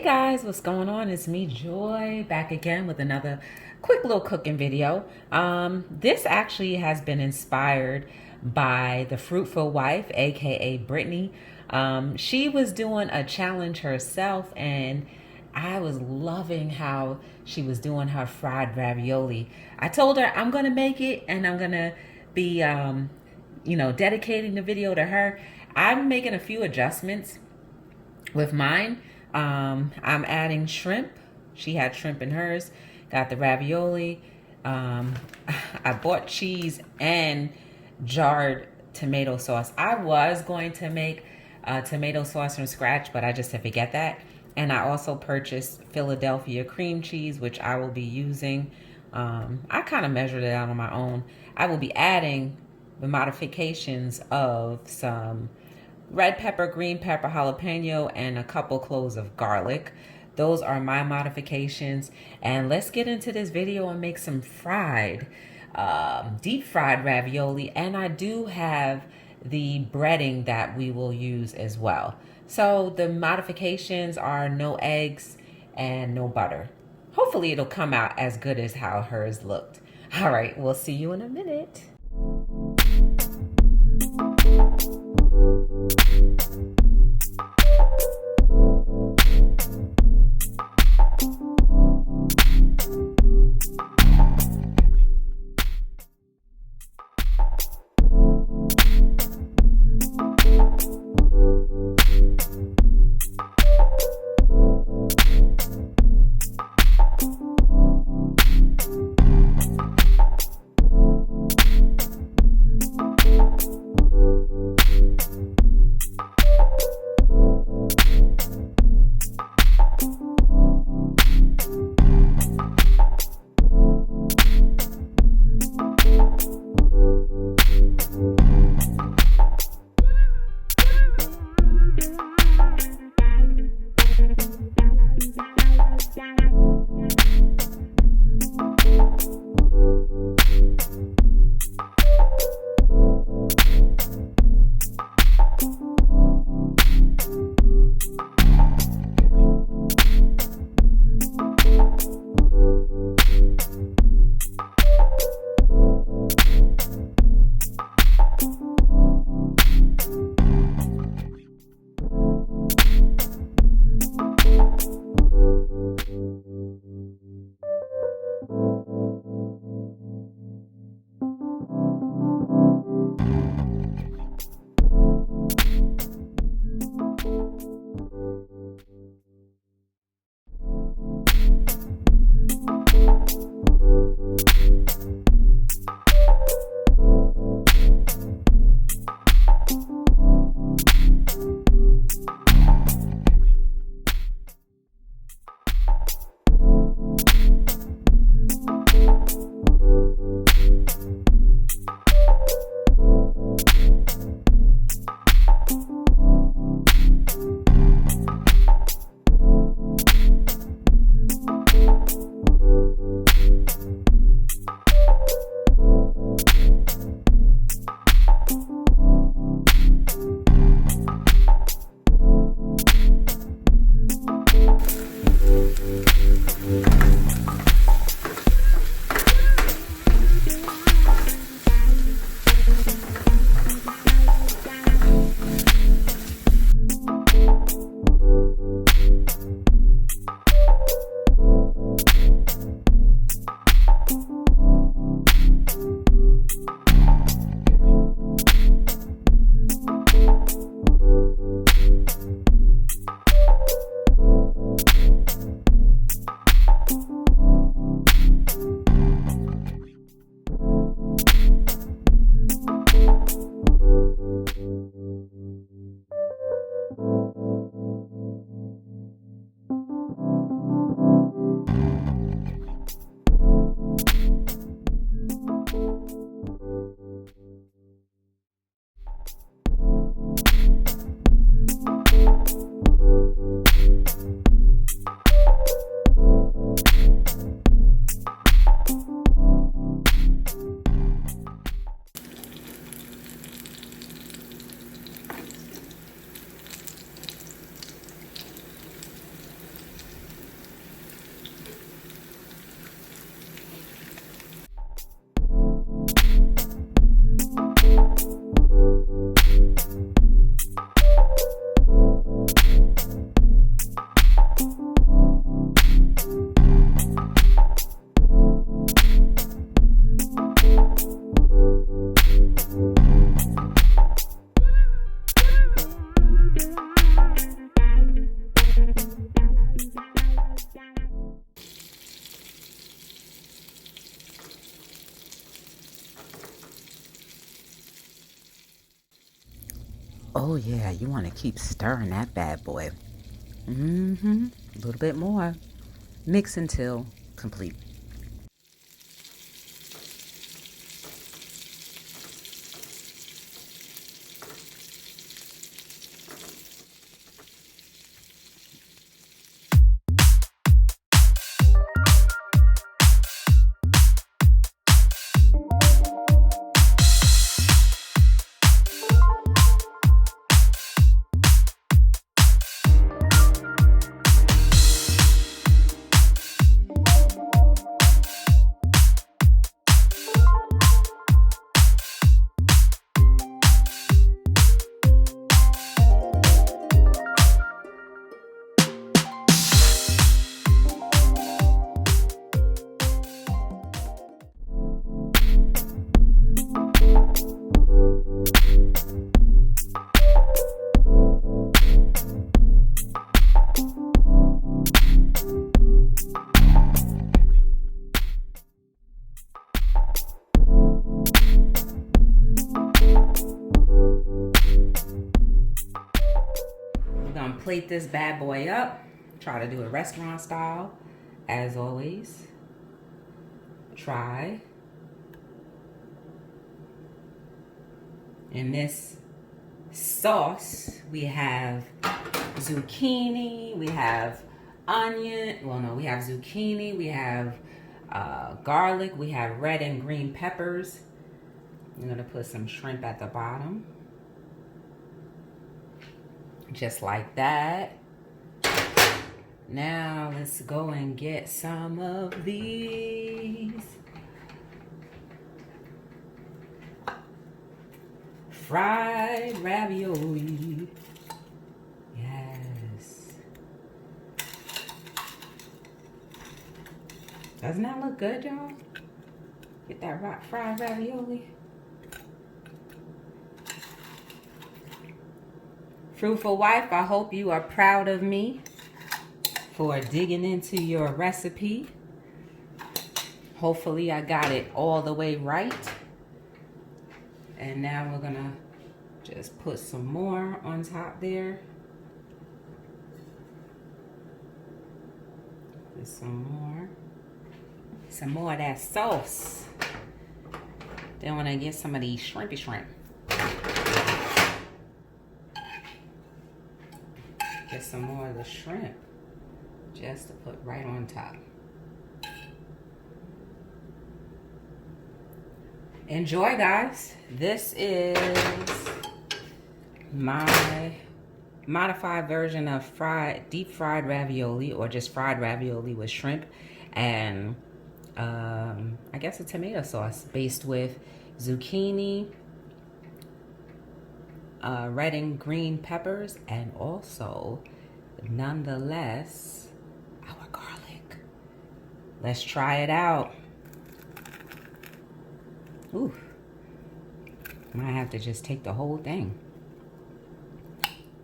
Hey guys, what's going on? It's me, Joy, back again with another quick little cooking video. This actually has been inspired by the Fruitful Wife, aka Brittany. She was doing a challenge herself, and I was loving how she was doing her fried ravioli. I told her I'm gonna make it, and I'm gonna be, dedicating the video to her. I'm making a few adjustments with mine. I'm adding shrimp. She had shrimp in hers. Got the ravioli. Um, I bought cheese and jarred tomato sauce. I was going to make tomato sauce from scratch, but I just said forget that. And I also purchased Philadelphia cream cheese, which I will be using. I kind of measured it out on my own. I will be adding the modifications of some red pepper, green pepper, jalapeno, and a couple cloves of garlic. Those are my modifications. And let's get into this video and make some deep fried ravioli. And I do have the breading that we will use as well. So the modifications are no eggs and no butter. Hopefully it'll come out as good as how hers looked. All right, we'll see you in a minute. Oh yeah, you want to keep stirring that bad boy. Mm-hmm. A little bit more. Mix until complete. We're gonna plate this bad boy up. Try to do it restaurant style, as always. Try. In this sauce, we have zucchini, we have onion. Well, no, we have zucchini, we have garlic, we have red and green peppers. I'm gonna put some shrimp at the bottom. Just like that. Now let's go and get some of these fried ravioli. Yes. Doesn't that look good, y'all? Get that fried ravioli. Fruitful wife, I hope you are proud of me for digging into your recipe. Hopefully I got it all the way right. And now we're gonna just put some more on top there. Just some more of that sauce. Then when I get some of these shrimpy shrimp. Get some more of the shrimp just to put right on top. Enjoy, guys. This is my modified version of deep fried ravioli, or just fried ravioli with shrimp and I guess a tomato sauce based with zucchini, red and green peppers, and also, nonetheless, our garlic. Let's try it out. Ooh, might have to just take the whole thing.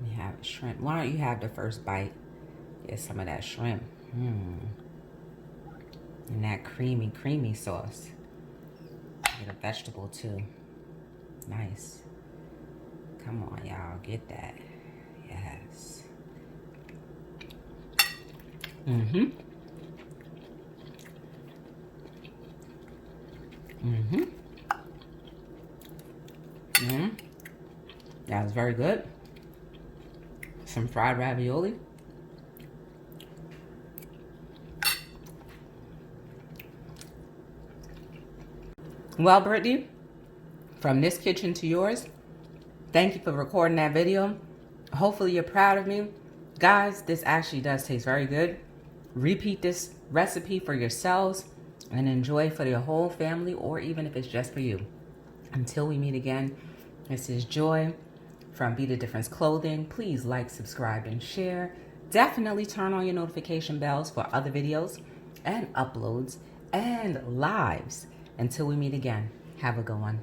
We have shrimp. Why don't you have the first bite? Get some of that shrimp. And that creamy sauce. Get a vegetable too. Nice. Come on, y'all, get that. Yes. That was very good. Some fried ravioli. Well, Brittany, from this kitchen to yours, thank you for recording that video. Hopefully you're proud of me. Guys, this actually does taste very good. Repeat this recipe for yourselves and enjoy for your whole family, or even if it's just for you. Until we meet again, this is Joy from Be The Difference Clothing. Please like, subscribe, and share. Definitely turn on your notification bells for other videos and uploads and lives. Until we meet again, have a good one.